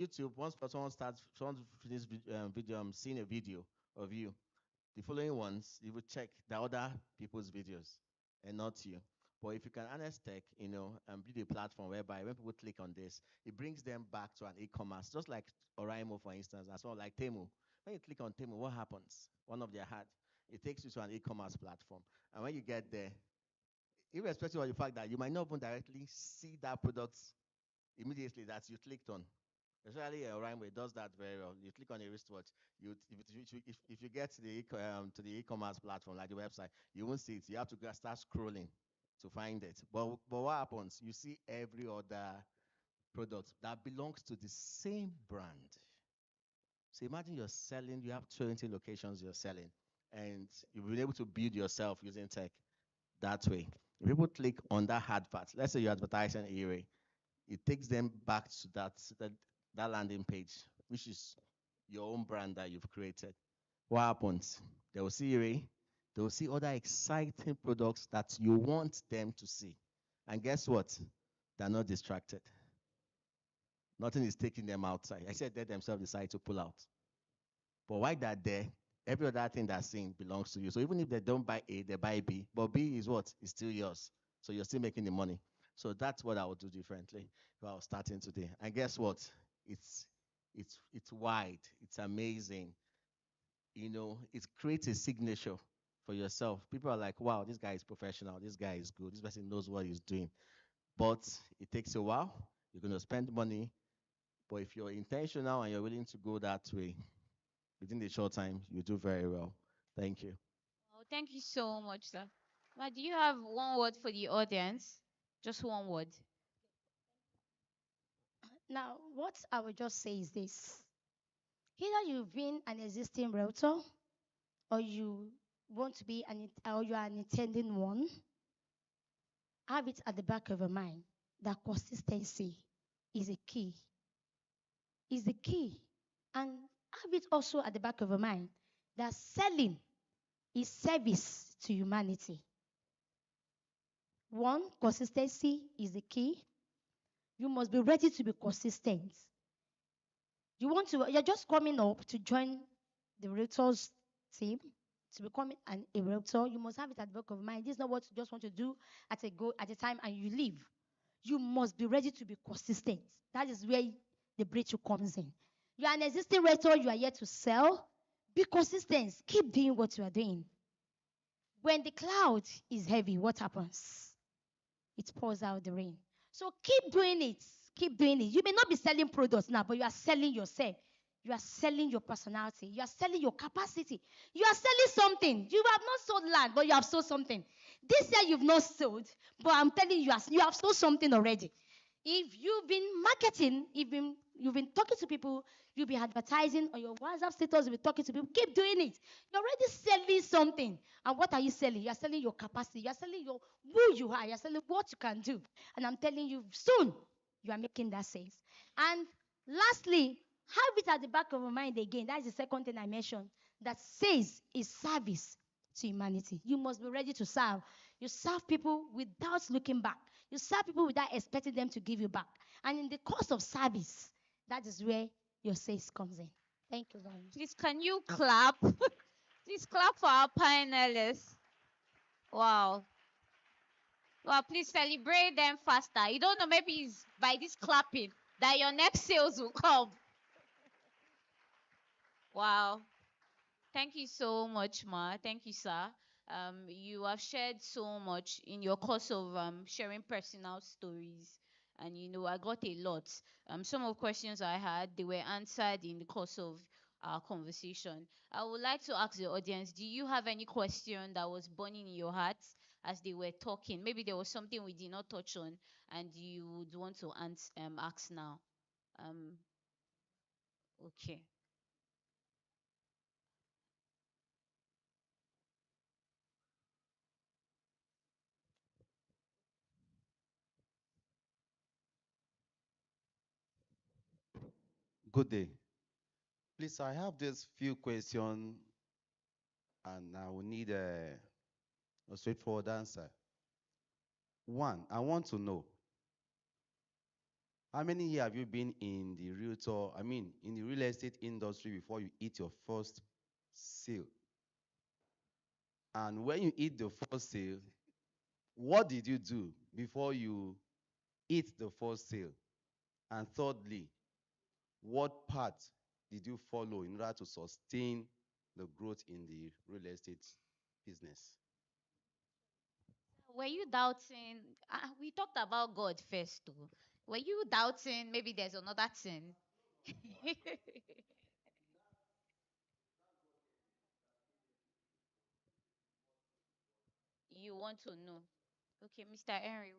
YouTube, once someone finishes video, seeing a video of you, the following ones, you will check the other people's videos and not you. But if you can harness tech, and build a platform whereby when people click on this, it brings them back to an e-commerce, just like Oraimo, for instance, as well like Temu. When you click on Temu, what happens? One of their ad, it takes you to an e-commerce platform. And when you get there, irrespective of the fact that you might not even directly see that product immediately that you clicked on. Especially Oraimo does that very well. You click on a wristwatch, if you get to the e-commerce platform like the website, you won't see it. You have to start scrolling to find it. But what happens? You see every other product that belongs to the same brand. So imagine you're selling, you have 20 locations you're selling, and you've been able to build yourself using tech that way. If people click on that advert, let's say you're advertising Erie, it takes them back to that landing page, which is your own brand that you've created. What happens? They will see Erie, they will see other exciting products that you want them to see. And guess what? They're not distracted. Nothing is taking them outside. I said they themselves decide to pull out. But while they're there, every other thing they're seeing belongs to you. So even if they don't buy A, they buy B. But B is what? It's still yours. So you're still making the money. So that's what I would do differently if I was starting today. And guess what? It's wide. It's amazing. It creates a signature for yourself. People are like, wow, this guy is professional. This guy is good. This person knows what he's doing. But it takes a while. You're going to spend money. But if you're intentional and you're willing to go that way, within the short time, you do very well. Thank you. Oh, thank you so much, sir. Ma, do you have one word for the audience? Just one word. Now, what I would just say is this. Either you've been an existing realtor or you want to be or you are an intending one, have it at the back of your mind that consistency is a key. Is the key. And have it also at the back of your mind that selling is service to humanity. One, consistency is the key. You must be ready to be consistent. You're just coming up to join the realtors team, to become a realtor. You must have it at the back of your mind. This is not what you just want to do at a time and you leave. You must be ready to be consistent. That is where the breakthrough comes in. You are an existing realtor, you are here to sell. Be consistent. Keep doing what you are doing. When the cloud is heavy, what happens? It pours out the rain. So keep doing it. Keep doing it. You may not be selling products now, but you are selling yourself. You are selling your personality. You are selling your capacity. You are selling something. You have not sold land, but you have sold something. This year you've not sold, but I'm telling you, you have sold something already. If you've been marketing, you've been talking to people, you'll be advertising on your WhatsApp status, you'll be talking to people, keep doing it. You're already selling something. And what are you selling? You're selling your capacity. You're selling who you are. You're selling what you can do. And I'm telling you, soon you are making that sense. And lastly, have it at the back of your mind again. That is the second thing I mentioned that says is service to humanity. You must be ready to serve. You serve people without looking back. You serve people without expecting them to give you back. And in the course of service, that is where your sales comes in. Thank you very much. Please, can you clap? Please clap for our panelists. Wow. Well, please celebrate them faster. You don't know, maybe it's by this clapping that your next sales will come. Wow. Thank you so much, Ma. Thank you, sir. You have shared so much in your course of sharing personal stories. And, I got a lot. Some of the questions I had, they were answered in the course of our conversation. I would like to ask the audience, do you have any question that was burning in your hearts as they were talking? Maybe there was something we did not touch on and you would want to ask now. Okay. Good day. Please, I have this few questions and I will need a straightforward answer. One, I want to know How many years have you been in the in the real estate industry before you hit your first sale? And when you hit the first sale, what did you do before you hit the first sale? And thirdly, what path did you follow in order to sustain the growth in the real estate business? Were you doubting? We talked about God first, too. Were you doubting maybe there's another thing? You want to know? Okay, Mr. Henry.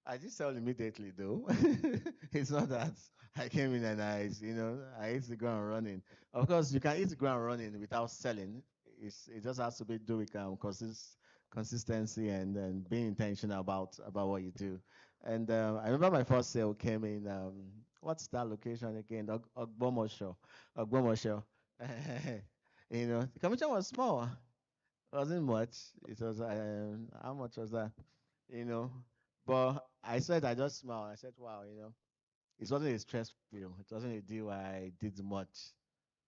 I just sell immediately though. It's not that I came in and I hit the ground running. Of course, you can hit the ground running without selling. It just has to be do with consistency and being intentional about what you do. And I remember my first sale came in. What's that location again? Ogbomosho. Ogbomosho. The commission was small. It wasn't much. It was how much was that? you know. But I just smiled. I said, wow, it wasn't a stressful deal. It wasn't a deal I did much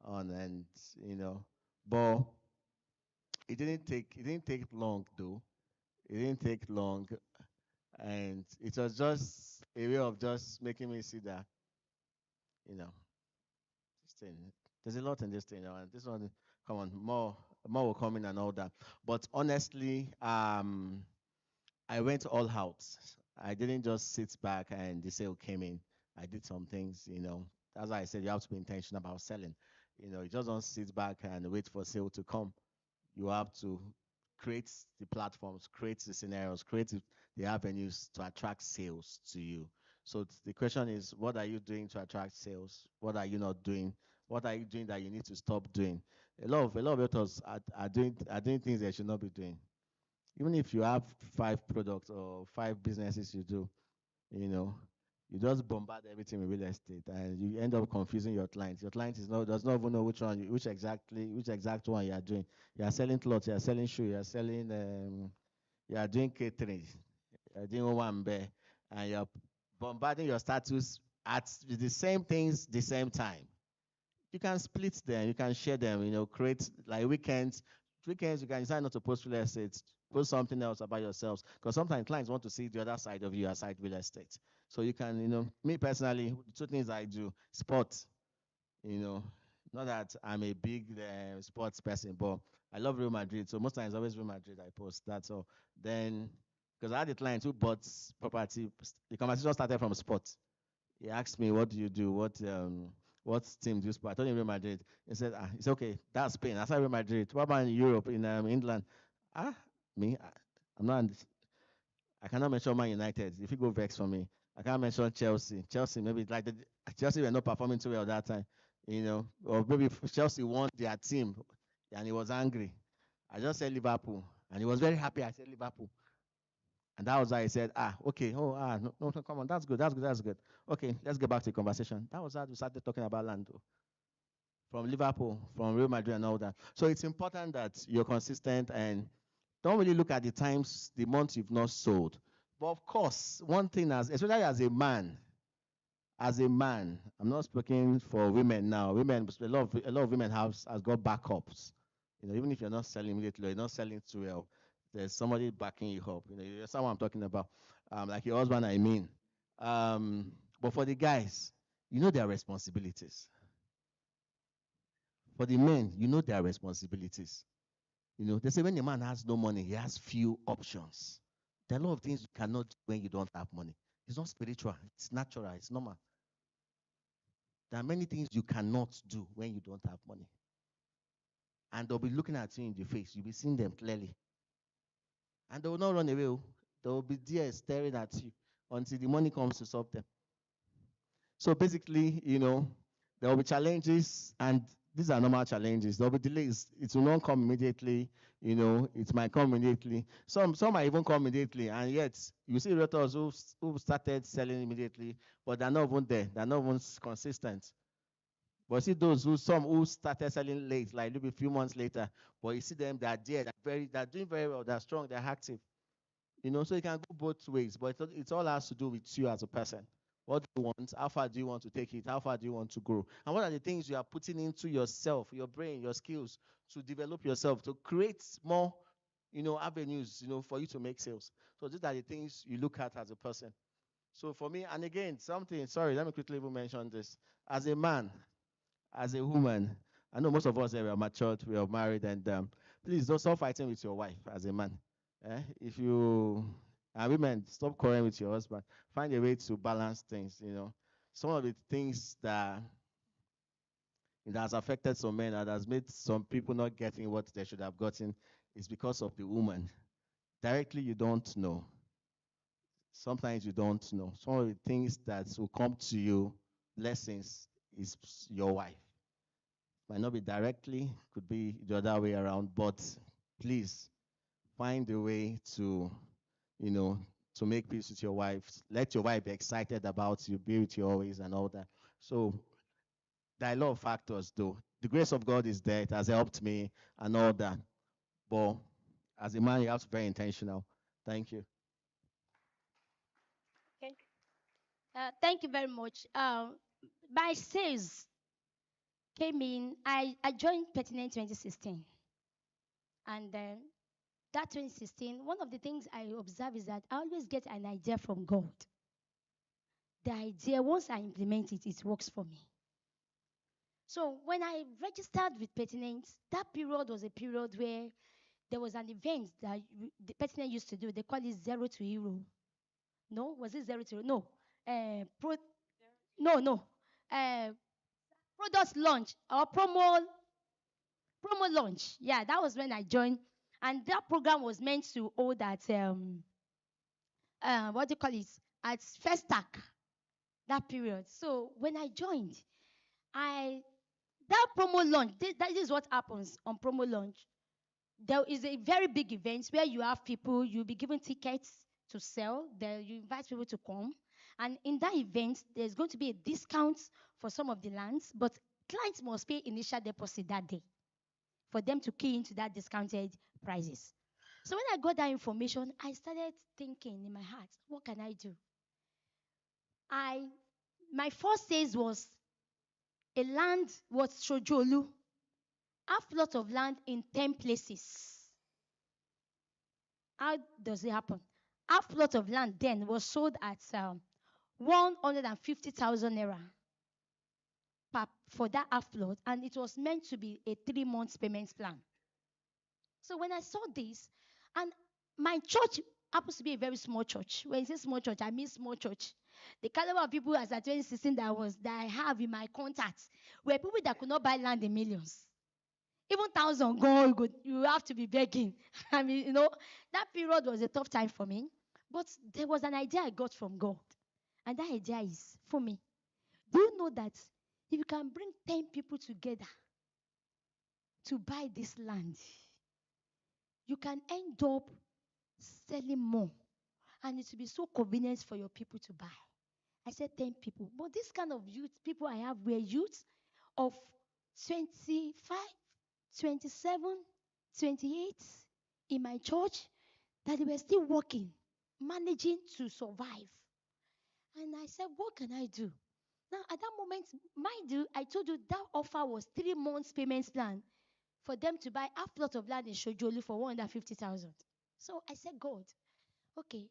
on, and you know, but it didn't take long though. It didn't take long, and it was just a way of just making me see that, you know, this thing. There's a lot in this thing, and this one, come on, more will come in and all that. But honestly, I went all out. I didn't just sit back and the sale came in. I did some things. That's why I said you have to be intentional about selling. You just don't sit back and wait for sale to come. You have to create the platforms, create the scenarios, create the avenues to attract sales to you. So the question is, what are you doing to attract sales? What are you not doing? What are you doing that you need to stop doing? A lot of authors are doing things they should not be doing. Even if you have 5 products or 5 businesses you do, you know, you just bombard everything with real estate, and you end up confusing your clients. Your client does not even know which exact one you are doing. You are selling clothes, you are selling shoes, you are doing catering, you are doing one bear, and you are bombarding your status at the same things the same time. You can split them, you can share them, create like weekends. Weekends you can decide not to post real estate, post something else about yourselves. Because sometimes clients want to see the other side of you aside real estate. So you can, me personally, the 2 things I do, sports, you know, not that I'm a big sports person, but I love Real Madrid. So most times always Real Madrid I post. That's all. Then because I had a client who bought property, the conversation started from sports. He asked me, "What do you do? What team do you support?" I told him Real Madrid. He said, "It's okay. That's Spain. I said Real Madrid. What about in Europe, in England?" Ah, me, I'm not. I cannot mention Man United. If you go vex for me, I can't mention Chelsea. Chelsea, maybe like Chelsea were not performing too well that time, or maybe Chelsea won their team, and he was angry. I just said Liverpool, and he was very happy. I said Liverpool. And that was why I said, okay, no, no, come on, that's good. Okay, let's get back to the conversation. That was how we started talking about Lando from Liverpool, from Real Madrid, and all that. So it's important that you're consistent and don't really look at the times, the months you've not sold. But of course, one thing, especially as a man, I'm not speaking for women now. Women, a lot of women has got backups. Even if you're not selling immediately, or you're not selling too well, there's somebody backing you up. You're someone I'm talking about, like your husband. I mean, but for the guys, their responsibilities. For the men, their responsibilities. They say when a man has no money, he has few options. There are a lot of things you cannot do when you don't have money. It's not spiritual. It's natural. It's normal. There are many things you cannot do when you don't have money. And they'll be looking at you in the face. You'll be seeing them clearly. And they will not run away. They will be there staring at you until the money comes to solve them. So basically, there will be challenges, and these are normal challenges. There will be delays. It will not come immediately. It might come immediately. Some might even come immediately, and yet you see realtors who started selling immediately, but they're not even there. They're not even consistent. But see those some who started selling late, like maybe a few months later, but you see them, they're there, they're doing very well, they're strong, they're active. So it can go both ways, but it all has to do with you as a person. What do you want? How far do you want to take it? How far do you want to grow? And what are the things you are putting into yourself, your brain, your skills to develop yourself, to create more, avenues, for you to make sales. So these are the things you look at as a person. So for me, and again, sorry, let me quickly even mention this. As a man, as a woman, I know most of us here, we are matured, we are married, and please don't stop fighting with your wife as a man. If you, and women, stop quarreling with your husband. Find a way to balance things. Some of the things that it has affected some men and has made some people not getting what they should have gotten is because of the woman. Directly, you don't know. Sometimes you don't know. Some of the things that will come to you, blessings, is your wife. Might not be directly, could be the other way around, but please find a way you know, to make peace with your wife. Let your wife be excited about you, be with you always, and all that. So there are a lot of factors, though. The grace of God is there; it has helped me and all that. But as a man, you have to be very intentional. Thank you. Okay. Thank you very much. My sales came in. I joined Pertinent 2016, and then that 2016, one of the things I observe is that I always get an idea from God. The idea, once I implement it, it works for me. So when I registered with Pertinent, that period was a period where there was an event that the Pertinent used to do. They call it Zero to Hero. No, was it Zero to Hero? No. Pro, no, no. Uh, Product launch or promo launch. Yeah, that was when I joined, and that program was meant to hold at what do you call it, at Festac, that period. So when I joined, I that promo launch, that is what happens on promo launch. There is a very big event where you have people, you'll be given tickets to sell, there you invite people to come. And in that event, there's going to be a discount for some of the lands, but clients must pay initial deposit that day for them to key into that discounted prices. So when I got that information, I started thinking in my heart, what can I do? I My first sales was a land was Shojolu, half plot of land in 10 places. How does it happen? Half plot of land then was sold at 150,000 naira for that half plot, and it was meant to be a 3 months payment plan. So when I saw this, and my church happens to be a very small church. When I say small church, I mean small church. The caliber of people as at 2016 that I have in my contacts were people that could not buy land in millions. Even thousand gone, you have to be begging. I mean, that period was a tough time for me. But there was an idea I got from God. And that idea is for me. Do you know that if you can bring 10 people together to buy this land, you can end up selling more. And it will be so convenient for your people to buy. I said 10 people. But this kind of youth, people I have were youth of 25, 27, 28 in my church that they were still working, managing to survive. And I said, what can I do? Now, at that moment, mind you, I told you that offer was 3 months payment plan for them to buy half plot of land in Shojolu for 150,000. So I said, God, okay.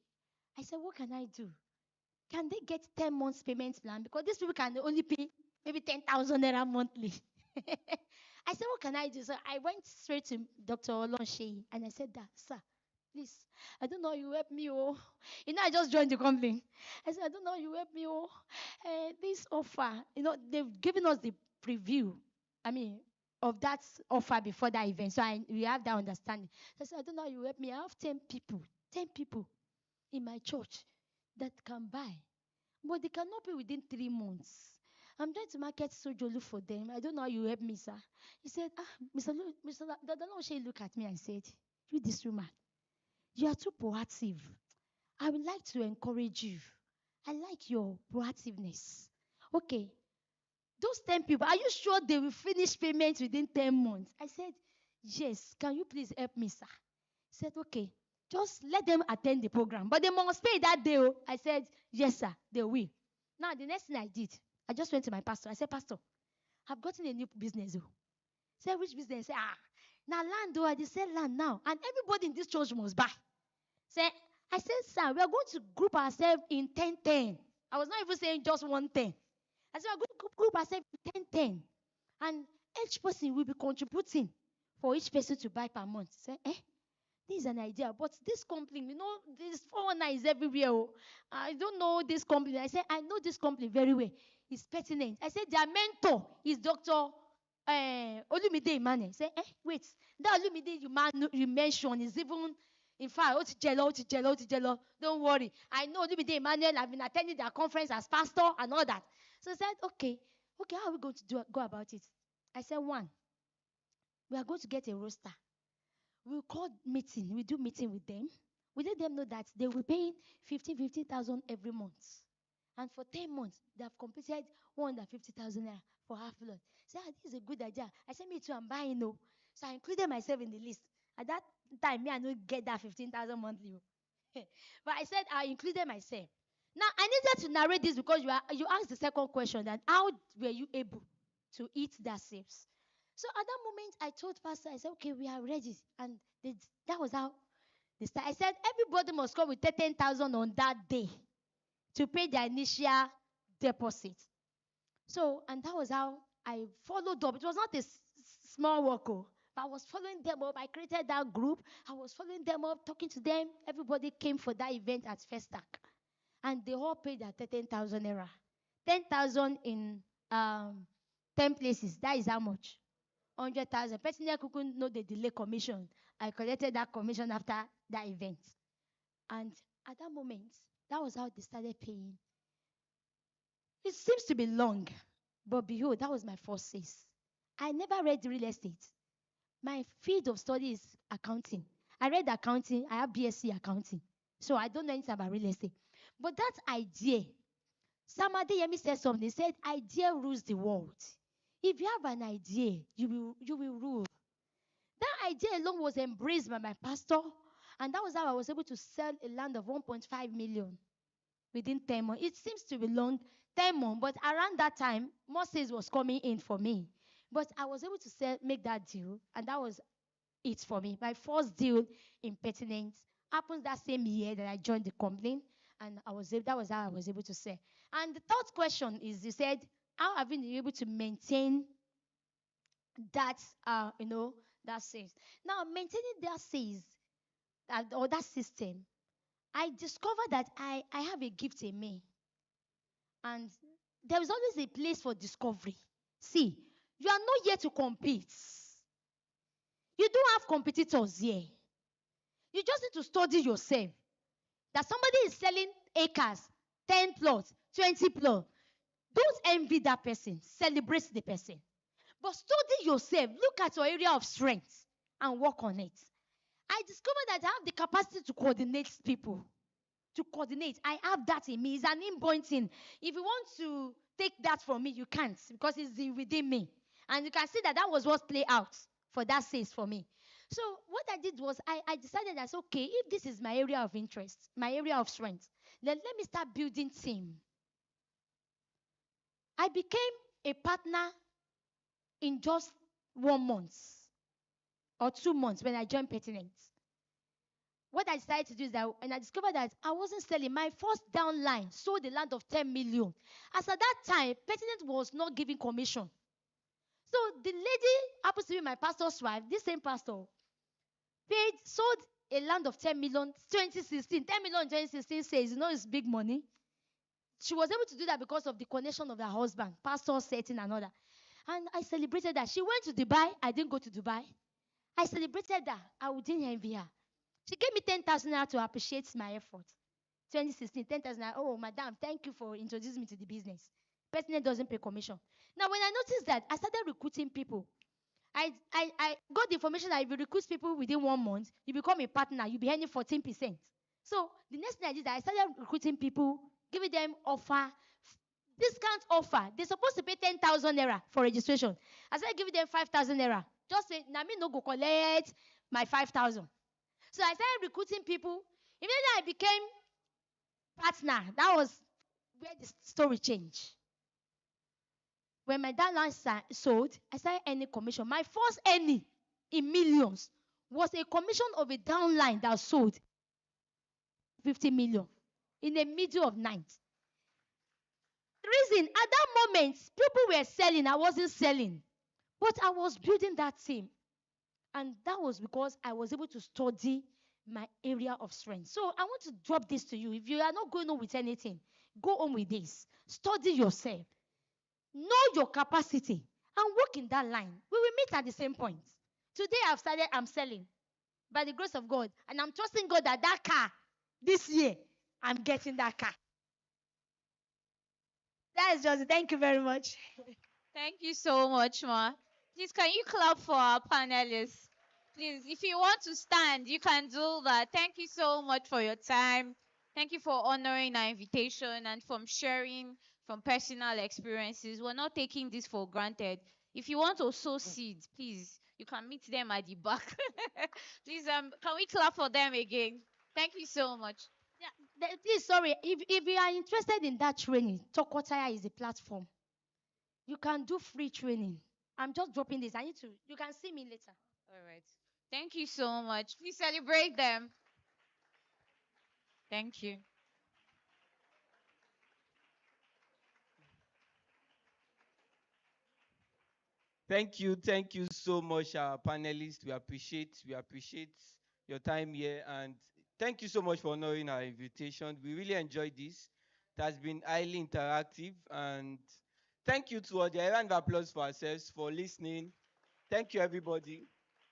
I said, what can I do? Can they get 10 months payment plan? Because these people can only pay maybe 10,000 naira monthly. I said, what can I do? So I went straight to Dr. Olonshe and I said, sir, please, I don't know, you help me, oh. I just joined the company. I said, I don't know, you help me, oh. This offer, they've given us the preview, of that offer before that event. So we have that understanding. So I said, I don't know, you help me. I have 10 people in my church that can buy. But they cannot pay within 3 months. I'm trying to market Sojolu for them. I don't know how you help me, sir. He said, Mr. Dadaloshe look at me and said, you this woman, you are too proactive. I would like to encourage you. I like your proactiveness. Okay. Those 10 people, are you sure they will finish payment within 10 months? I said, yes. Can you please help me, sir? He said, okay. Just let them attend the program. But they must pay that day. Oh. I said, yes, sir, they will. Now, the next thing I did, I just went to my pastor. I said, Pastor, I've gotten a new business. Oh. Say, which business? Say, now land, oh, I just said land now. And everybody in this church must buy. Say, I said, sir, we are going to group ourselves in 10-10. I was not even saying just 1-10. I said, we're going to group ourselves in 10-10. And each person will be contributing for each person to buy per month. Say, this is an idea. But this company, this 419 is everywhere. Oh. I don't know this company. I said, I know this company very well. It's Pertinence. I said, their mentor is Dr. Olumide Emmanuel. I said, wait. That Olumide you mentioned is even, in fact, Otijelo. Don't worry. I know Olumide Emmanuel. I've been attending their conference as pastor and all that. So I said, okay, how are we going to go about it? I said, one, we are going to get a roster. We'll call meeting. We do meeting with them. We let them know that they will pay 15,000 every month. And for 10 months, they have completed 150,000 for half load. Say, this is a good idea. I said, me too, I'm buying. No. So I included myself in the list. At that time, I don't get that 15,000 monthly. But I said, I included myself. Now, I needed to narrate this because you asked the second question, that how were you able to eat that saves? So at that moment, I told Pastor, I said, okay, we are ready. And that was how they started. I said, everybody must come with 10,000 on that day to pay their initial deposit. So, and that was how I followed up. It was not a small work, but I was following them up. I created that group. I was following them up, talking to them. Everybody came for that event at Festac. And they all paid their 10,000 naira. 10,000 in 10 places. That is how much? 100,000. Personally, I couldn't know the delay commission. I collected that commission after that event. And at that moment, that was how they started paying. It seems to be long, but behold, that was my first sales. I never read real estate. My field of study is accounting. I read accounting. I have BSc accounting. So I don't know anything about real estate. But that idea, Sam Adeyemi said something. He said, idea rules the world. If you have an idea, you will rule. That idea alone was embraced by my pastor, and that was how I was able to sell a land of 1.5 million within 10 months. It seems to be long, 10 months, but around that time, more sales was coming in for me. But I was able to make that deal, and that was it for me. My first deal in Pertinence happened that same year that I joined the company, and that was how I was able to sell. And the third question is, you said, how have you been able to maintain that, that sales? Now, maintaining that sales, or that system, I discovered that I have a gift in me. And there is always a place for discovery. See, you are not here to compete. You don't have competitors here. You just need to study yourself. That somebody is selling acres, 10 plots, 20 plots. Don't envy that person. Celebrate the person. But study yourself. Look at your area of strength and work on it. I discovered that I have the capacity to coordinate people. To coordinate. I have that in me. It's an inborn thing. If you want to take that from me, you can't, because it's within me. And you can see that was what played out for that sales for me. So what I did was I decided that, okay, if this is my area of interest, my area of strength, then let me start building team. I became a partner in just 1 month or 2 months when I joined Pertinence. What I decided to do is that, and I discovered that I wasn't selling. My first downline sold the land of 10 million. As at that time, Pertinence was not giving commission. So the lady happens to be my pastor's wife, this same pastor, sold a land of 10 million 2016. 10 million in 2016 says, it's big money. She was able to do that because of the connection of her husband, pastor setting and all that. And I celebrated that. She went to Dubai. I didn't go to Dubai. I celebrated that. I didn't envy her. She gave me 10,000 naira to appreciate my effort. 2016, 10,000 naira. Oh, madam, thank you for introducing me to the business. Pertinence doesn't pay commission. Now, when I noticed that, I started recruiting people. I got the information that if you recruit people within 1 month, you become a partner, you'll be earning 14%. So the next thing I did, I started recruiting people, giving them discount offer. They're supposed to pay 10,000 naira for registration. I started giving them 5,000 naira. Just say, Nami no go collect my 5,000. So I started recruiting people. Immediately I became partner. That was where the story changed. When my dad line sold, I started earning commission. My first earning in millions was a commission of a downline that sold 50 million in the middle of night. The reason at that moment people were selling, I wasn't selling, but I was building that team, and that was because I was able to study my area of strength. So I want to drop this to you. If you are not going on with anything, go on with this. Study yourself. Know your capacity and work in that line. We will meet at the same point. Today I'm selling by the grace of God. And I'm trusting God that that car, this year, I'm getting that car. That is just, thank you very much. Thank you so much, Ma. Please, can you clap for our panelists? Please, if you want to stand, you can do that. Thank you so much for your time. Thank you for honoring our invitation and from sharing from personal experiences. We're not taking this for granted. If you want to sow seeds, please, you can meet them at the back. Please, can we clap for them again? Thank you so much. Yeah, please, sorry. If you are interested in that training, Tokotaya is a platform. You can do free training. I'm just dropping this. You can see me later. All right. Thank you so much. Please celebrate them. Thank you. Thank you so much, our panelists. We appreciate your time here, and thank you so much for honoring our invitation. We really enjoyed this. It has been highly interactive, and thank you to all. A round of applause for ourselves for listening. Thank you, everybody.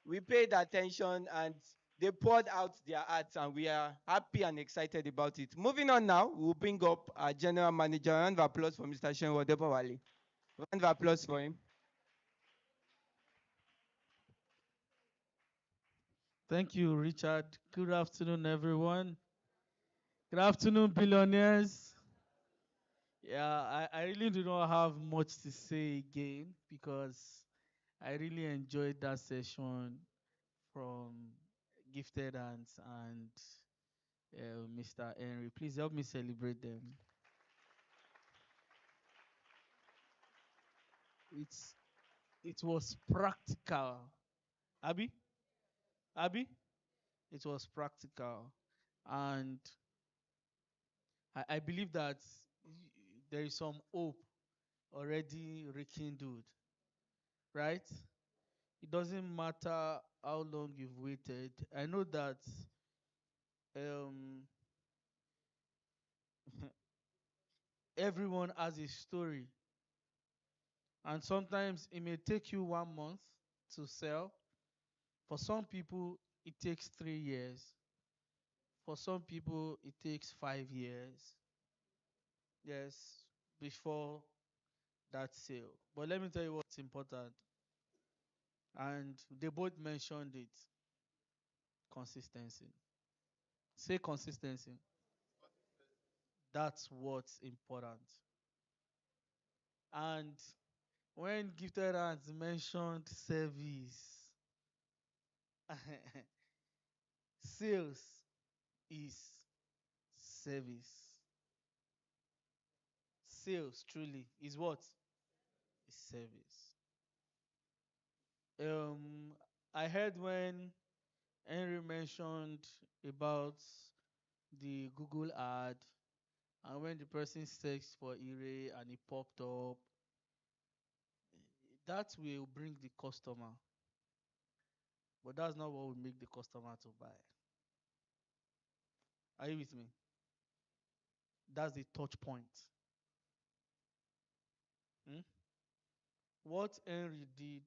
We paid attention, and they poured out their hearts, and we are happy and excited about it. Moving on now, we'll bring up our general manager. A round of applause for Mr. Shenwo Debowale. Round of applause for him. Thank you, Richard. Good afternoon, everyone. Good afternoon, billionaires. Yeah, I really do not have much to say again because I really enjoyed that session from Gifted Hands and Mr. Henry. Please help me celebrate them. It's it was practical. Abby? Abby? It was practical. And I believe that there is some hope already rekindled, right? It doesn't matter how long you've waited. I know that um, everyone has a story, and sometimes it may take you 1 month to sell. For some people, it takes 3 years. For some people, it takes 5 years. Yes, before that sale. But let me tell you what's important. And they both mentioned it: consistency. Say consistency. That's what's important. And when Gifted Hands mentioned service, sales is service. Sales truly is what? Is service. Um, I heard when Henry mentioned about the Google ad, and when the person searched for Ire and it popped up, that will bring the customer. But that's not what will make the customer to buy. Are you with me? That's the touch point. Hmm? What Henry did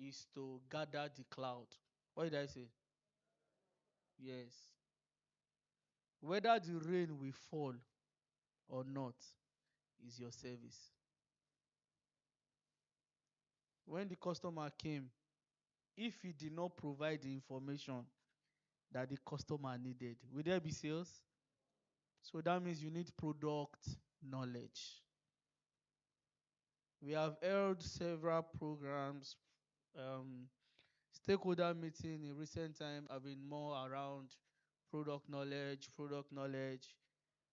is to gather the cloud. What did I say? Yes. Whether the rain will fall or not is your service. When the customer came, if he did not provide the information that the customer needed, will there be sales? So that means you need product knowledge. We have held several programs, um, stakeholder meeting in recent time have been more around product knowledge.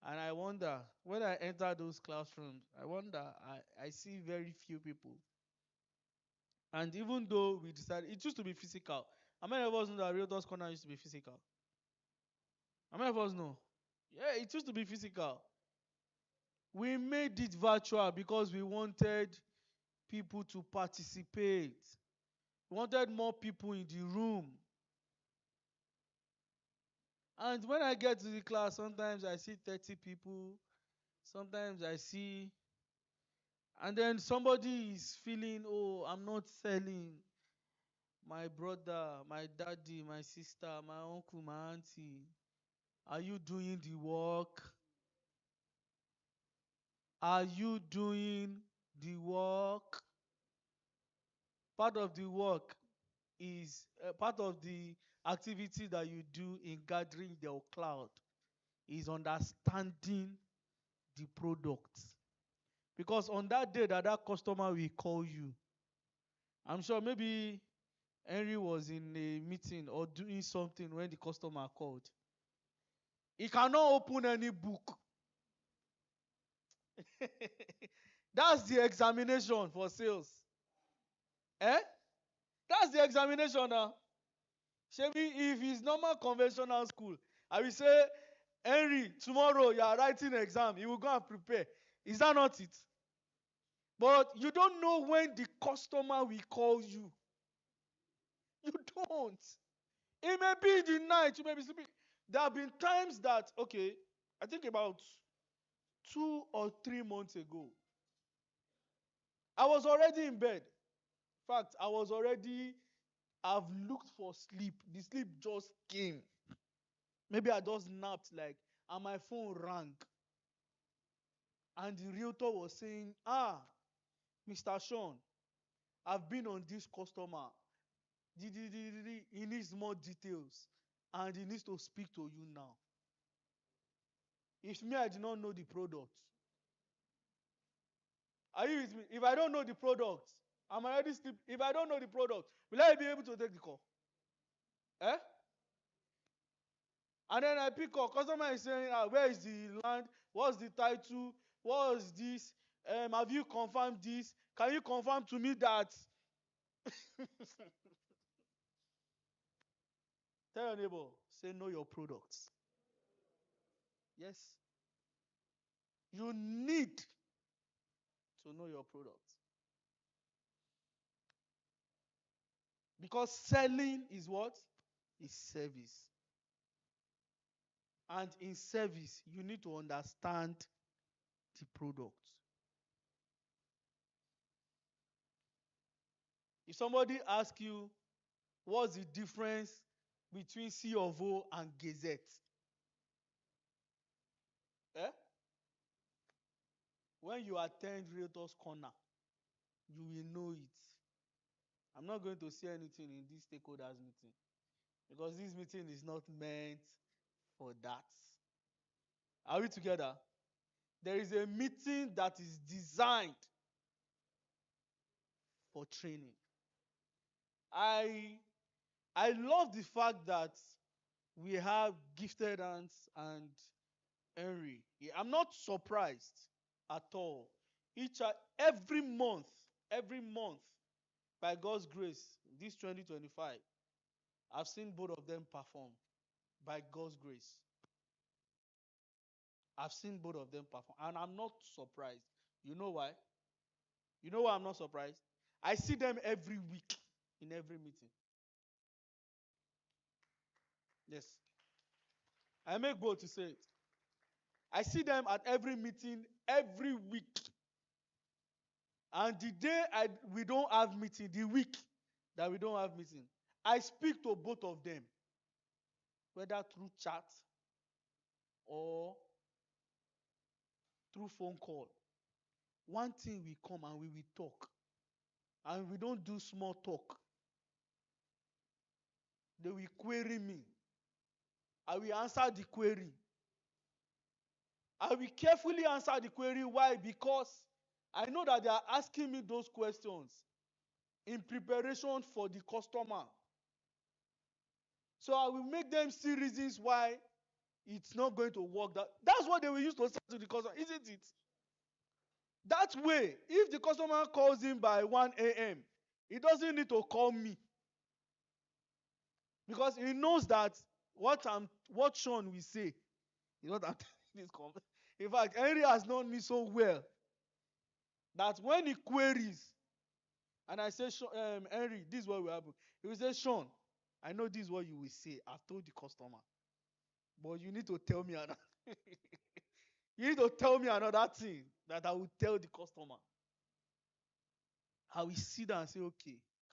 And I wonder, when I enter those classrooms, I see very few people. And even though we decided, it used to be physical. How many of us know that Realtors Corner used to be physical? How many of us know? Yeah, it used to be physical. We made it virtual because we wanted people to participate. We wanted more people in the room. And when I get to the class, sometimes I see 30 people, sometimes I see, and then somebody is feeling, oh, I'm not selling. My brother, my daddy, my sister, my uncle, my auntie, are you doing the work? Are you doing the work? Part of the work is part of the activity that you do in gathering the cloud is understanding the product. Because on that day that customer will call you, I'm sure maybe Henry was in a meeting or doing something when the customer called. He cannot open any book. That's the examination for sales. Eh? That's the examination now. Shebi, if it's normal conventional school, I will say, Henry, tomorrow you are writing exam. You will go and prepare. Is that not it? But you don't know when the customer will call you. You don't. It may be in the night. You may be sleeping. There have been times that, okay, I think about 2 or 3 months ago, I was already in bed. In fact, I've looked for sleep. The sleep just came. Maybe I just napped and my phone rang. And the realtor was saying, Mr. Sean, I've been on this customer. He needs more details. And he needs to speak to you now. If me, I did not know the product. Are you with me? If I don't know the product, I'm already sleep. If I don't know the product, will I be able to take the call? Eh? And then I pick up. Customer is saying, where is the land? What's the title? What is this? Have you confirmed this? Can you confirm to me that? Tell your neighbor, say know your products. Yes. You need to know your products. Because selling is what? Is service. And in service, you need to understand the product. If somebody asks you, what's the difference between C of O and Gazette? Eh? When you attend Realtors Corner, you will know it. I'm not going to say anything in this stakeholders meeting because this meeting is not meant for that. Are we together? There is a meeting that is designed for training. I love the fact that we have gifted hands and Henry. I'm not surprised at all. Every month, by God's grace, this 2025, I've seen both of them perform by God's grace. I've seen both of them perform, and I'm not surprised. You know why? You know why I'm not surprised? I see them every week in every meeting. Yes. I make bold to say it. I see them at every meeting every week. And the day we don't have meeting, the week that we don't have meeting, I speak to both of them, whether through chat or through phone call. One thing we come and we will talk. And we don't do small talk. They will query me. I will answer the query. I will carefully answer the query. Why? Because I know that they are asking me those questions in preparation for the customer. So I will make them see reasons why it's not going to work. That's what they will use to say to the customer, isn't it? That way, if the customer calls in by 1 a.m., he doesn't need to call me. Because he knows that what Sean will say. You know that in fact, Henry has known me so well that when he queries and I say, Henry, this is what will happen. He will say, Sean, I know this is what you will say. I've told the customer. But you need to tell me another. You need to tell me another thing that I will tell the customer. I will sit down and say, okay,